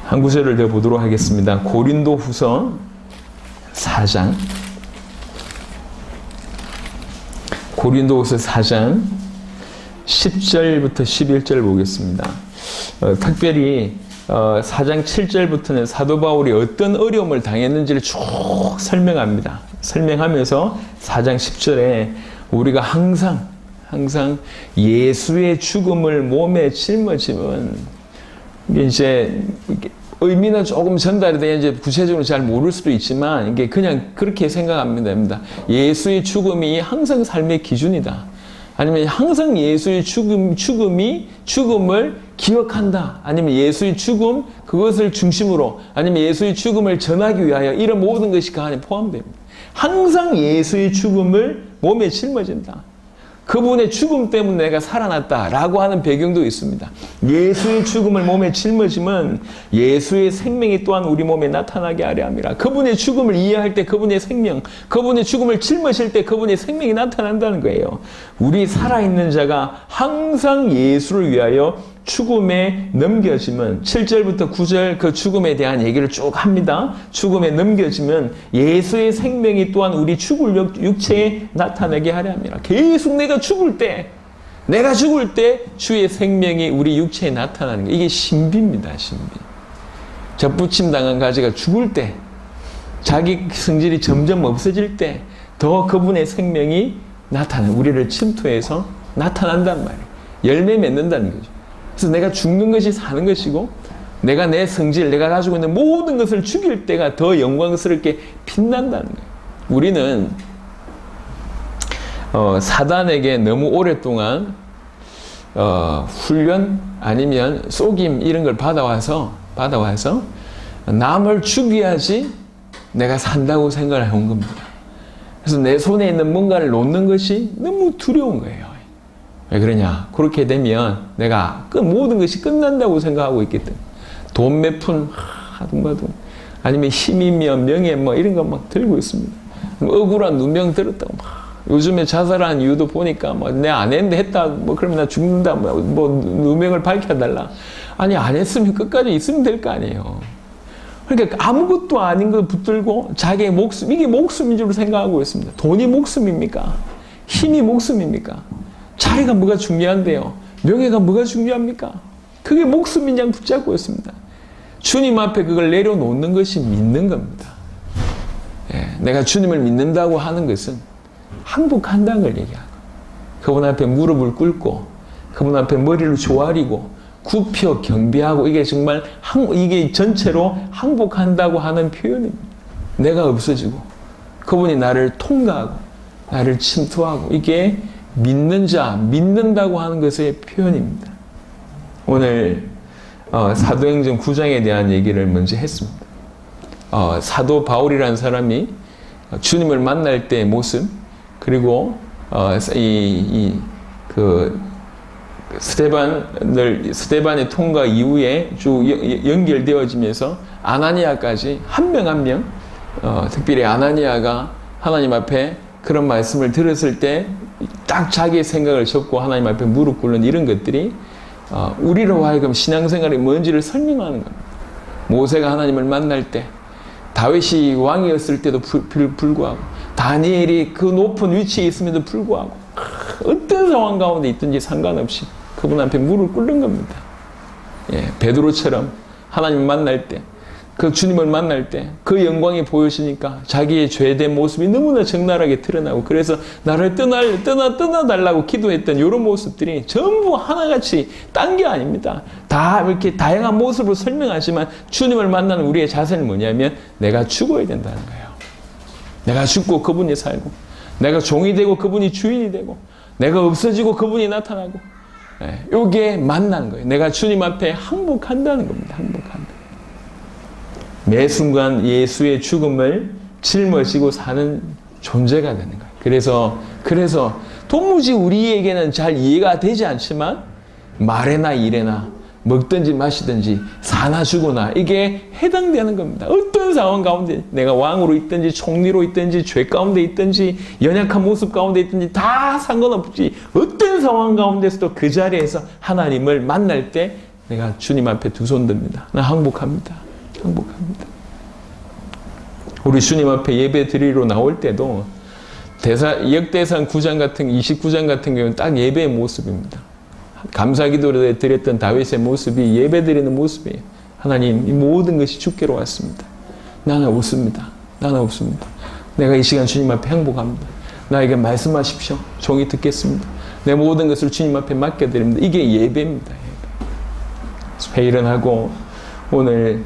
A: 한 구절을 더 보도록 하겠습니다. 고린도후서 4장 고린도후서 4장 10절부터 11절 보겠습니다. 특별히 4장 7절부터는 사도 바울이 어떤 어려움을 당했는지를 쭉 설명합니다. 설명하면서 4장 10절에 우리가 항상 예수의 죽음을 몸에 짊어지면 이제 의미는 조금 전달이 돼야 이제 구체적으로 잘 모를 수도 있지만 이게 그냥 그렇게 생각하면 됩니다. 예수의 죽음이 항상 삶의 기준이다. 아니면 항상 예수의 죽음을 기억한다. 아니면 예수의 죽음, 그것을 중심으로, 아니면 예수의 죽음을 전하기 위하여 이런 모든 것이 그 안에 포함됩니다. 항상 예수의 죽음을 몸에 짊어진다. 그분의 죽음 때문에 내가 살아났다라고 하는 배경도 있습니다. 예수의 죽음을 몸에 짊어지면 예수의 생명이 또한 우리 몸에 나타나게 하려 함이라. 그분의 죽음을 이해할 때 그분의 생명, 그분의 죽음을 짊어질 때 그분의 생명이 나타난다는 거예요. 우리 살아있는 자가 항상 예수를 위하여 죽음에 넘겨지면 7절부터 9절 그 죽음에 대한 얘기를 쭉 합니다. 죽음에 넘겨지면 예수의 생명이 또한 우리 죽을 육체에 나타나게 하려 합니다. 계속 내가 죽을 때 주의 생명이 우리 육체에 나타나는 거예요. 이게 신비입니다. 신비. 접붙임 당한 가지가 죽을 때 자기 성질이 점점 없어질 때 더 그분의 생명이 우리를 침투해서 나타난단 말이에요. 열매 맺는다는 거죠. 그래서 내가 죽는 것이 사는 것이고 내가 내 성질, 내가 가지고 있는 모든 것을 죽일 때가 더 영광스럽게 빛난다는 거예요. 우리는 사단에게 너무 오랫동안 훈련 아니면 속임 이런 걸 받아와서 남을 죽여야지 내가 산다고 생각을 해온 겁니다. 그래서 내 손에 있는 뭔가를 놓는 것이 너무 두려운 거예요. 왜 그러냐? 그렇게 되면 내가 모든 것이 끝난다고 생각하고 있기 때문에 돈 몇 푼 하든가든 아니면 힘이며 명예 뭐 이런 거 막 들고 있습니다. 억울한 누명 들었다고 막 요즘에 자살하는 이유도 보니까 뭐 내 안 했는데 했다 뭐 그러면 나 죽는다 뭐 누명을 밝혀달라. 아니 안 했으면 끝까지 있으면 될 거 아니에요. 그러니까 아무것도 아닌 거 붙들고 자기의 목숨, 이게 목숨인 줄 생각하고 있습니다. 돈이 목숨입니까? 힘이 목숨입니까? 자리가 뭐가 중요한데요? 명예가 뭐가 중요합니까? 그게 목숨인 양 붙잡고 있습니다. 주님 앞에 그걸 내려놓는 것이 믿는 겁니다. 예, 내가 주님을 믿는다고 하는 것은 항복한다는 걸 얘기하고 그분 앞에 무릎을 꿇고 그분 앞에 머리를 조아리고 굽혀 경배하고 이게 정말 이게 전체로 항복한다고 하는 표현입니다. 내가 없어지고 그분이 나를 통과하고 나를 침투하고 이게 믿는 자, 믿는다고 하는 것의 표현입니다. 오늘 사도행전 9장에 대한 얘기를 먼저 했습니다. 사도 바울이라는 사람이 주님을 만날 때의 모습 그리고 스데반의 통과 이후에 쭉 연결되어지면서 아나니아까지 한 명 한 명 특별히 아나니아가 하나님 앞에 그런 말씀을 들었을 때 딱 자기의 생각을 접고 하나님 앞에 무릎 꿇는 이런 것들이 우리로 하여금 신앙생활이 뭔지를 설명하는 겁니다. 모세가 하나님을 만날 때 다윗이 왕이었을 때도 불구하고 다니엘이 그 높은 위치에 있음에도 불구하고 어떤 상황 가운데 있든지 상관없이 그분 앞에 무릎을 꿇는 겁니다. 예, 베드로처럼 하나님을 만날 때, 그 주님을 만날 때 그 영광이 보여지니까 자기의 죄된 모습이 너무나 적나라하게 드러나고 그래서 나를 떠나달라고 기도했던 이런 모습들이 전부 하나같이 딴 게 아닙니다. 다 이렇게 다양한 모습으로 설명하지만 주님을 만나는 우리의 자세는 뭐냐면 내가 죽어야 된다는 거예요. 내가 죽고 그분이 살고 내가 종이 되고 그분이 주인이 되고 내가 없어지고 그분이 나타나고 이게 만나는 거예요. 내가 주님 앞에 항복한다는 겁니다. 항복한다. 매 순간 예수의 죽음을 짊어지고 사는 존재가 되는 거예요. 그래서 도무지 우리에게는 잘 이해가 되지 않지만 말에나 일에나 먹든지 마시든지 사나 죽으나 이게 해당되는 겁니다. 어떤 상황 가운데 내가 왕으로 있든지 총리로 있든지 죄 가운데 있든지 연약한 모습 가운데 있든지 다 상관없이 어떤 상황 가운데서도 그 자리에서 하나님을 만날 때 내가 주님 앞에 두 손 듭니다. 나 항복합니다. 항복합니다. 우리 주님 앞에 예배 드리러 나올 때도 역대상 9장 같은 29장 같은 경우는 딱 예배의 모습입니다. 감사기도를 드렸던 다윗의 모습이 예배 드리는 모습이에요. 하나님 이 모든 것이 주께로 왔습니다. 나는 없습니다. 나는 없습니다. 내가 이 시간 주님 앞에 행복합니다. 나에게 말씀하십시오. 종이 듣겠습니다. 내 모든 것을 주님 앞에 맡겨드립니다. 이게 예배입니다. 예배. 회의를 하고 오늘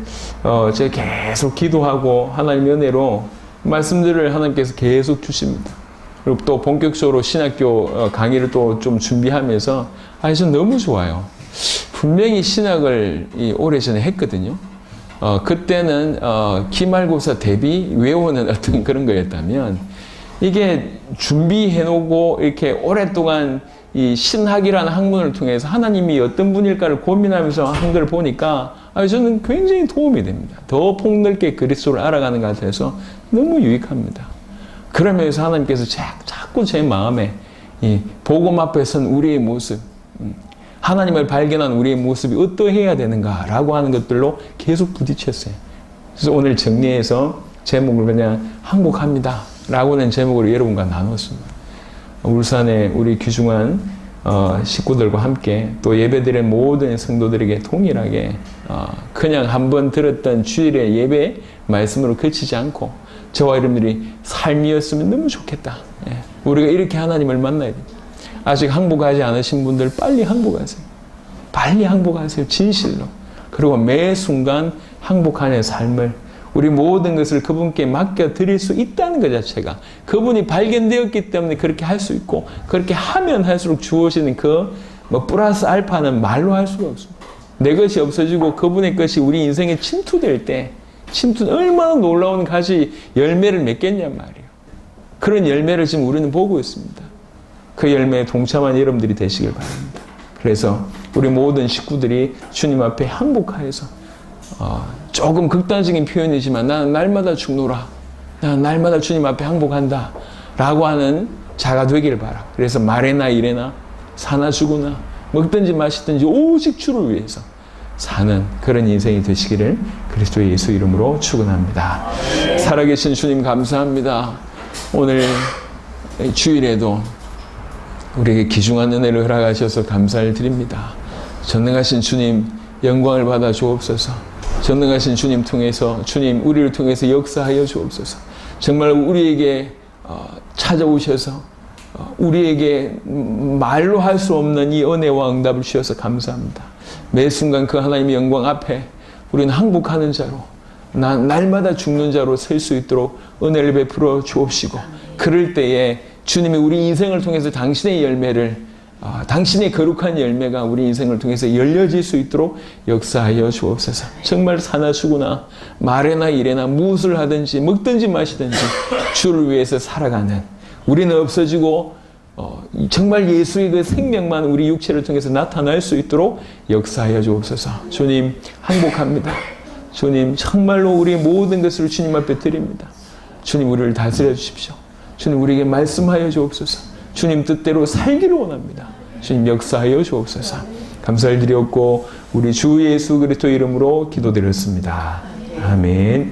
A: 제가 계속 기도하고 하나님의 은혜로 말씀들을 하나님께서 계속 주십니다. 그리고 또 본격적으로 신학교 강의를 또 좀 준비하면서 전 너무 좋아요. 분명히 신학을 오래전에 했거든요. 그때는 기말고사 대비 외우는 어떤 그런 거였다면 이게 준비해놓고 이렇게 오랫동안 이 신학이라는 학문을 통해서 하나님이 어떤 분일까를 고민하면서 한 걸 보니까 저는 굉장히 도움이 됩니다. 더 폭넓게 그리스도를 알아가는 것 같아서 너무 유익합니다. 그러면서 하나님께서 자꾸 제 마음에 이 복음 앞에 선 우리의 모습, 하나님을 발견한 우리의 모습이 어떠해야 되는가라고 하는 것들로 계속 부딪혔어요. 그래서 오늘 정리해서 제목을 그냥 항복합니다 라고는 제목으로 여러분과 나눴습니다. 울산의 우리 귀중한 식구들과 함께 또 예배드린 모든 성도들에게 동일하게 그냥 한번 들었던 주일의 예배 말씀으로 그치지 않고 저와 여러분들이 삶이었으면 너무 좋겠다. 우리가 이렇게 하나님을 만나야 됩니다. 아직 항복하지 않으신 분들 빨리 항복하세요. 빨리 항복하세요. 진실로. 그리고 매 순간 항복하는 삶을 우리 모든 것을 그분께 맡겨드릴 수 있다는 것 자체가 그분이 발견되었기 때문에 그렇게 할 수 있고 그렇게 하면 할수록 주어지는 그 뭐 플러스 알파는 말로 할 수가 없습니다. 내 것이 없어지고 그분의 것이 우리 인생에 침투될 때 얼마나 놀라운 가지 열매를 맺겠냔 말이에요. 그런 열매를 지금 우리는 보고 있습니다. 그 열매에 동참한 여러분들이 되시길 바랍니다. 그래서 우리 모든 식구들이 주님 앞에 항복하여서 조금 극단적인 표현이지만 나는 날마다 죽노라. 나는 날마다 주님 앞에 항복한다. 라고 하는 자가 되기를 바라. 그래서 말에나 일에나 사나 죽으나 먹든지 마시든지 오직 주를 위해서 사는 그런 인생이 되시기를 그리스도의 예수 이름으로 축원합니다. 살아계신 주님 감사합니다. 오늘 주일에도 우리에게 귀중한 은혜를 허락하셔서 감사를 드립니다. 전능하신 주님 영광을 받아 주옵소서. 전능하신 주님 통해서 주님 우리를 통해서 역사하여 주옵소서. 정말 우리에게 찾아오셔서 우리에게 말로 할 수 없는 이 은혜와 응답을 주셔서 감사합니다. 매 순간 그 하나님의 영광 앞에 우리는 항복하는 자로 날마다 죽는 자로 설 수 있도록 은혜를 베풀어 주옵시고 그럴 때에 주님이 우리 인생을 통해서 당신의 열매를 당신의 거룩한 열매가 우리 인생을 통해서 열려질 수 있도록 역사하여 주옵소서. 정말 사나 죽으나 말에나 일에나 무엇을 하든지 먹든지 마시든지 주를 위해서 살아가는 우리는 없어지고 정말 예수의 그 생명만 우리 육체를 통해서 나타날 수 있도록 역사하여 주옵소서. 주님 항복합니다. 주님 정말로 우리 모든 것을 주님 앞에 드립니다. 주님 우리를 다스려 주십시오. 주님 우리에게 말씀하여 주옵소서. 주님 뜻대로 살기를 원합니다. 주님 역사하여 주옵소서. 감사를 드렸고 우리 주 예수 그리스도 이름으로 기도드렸습니다. 아멘.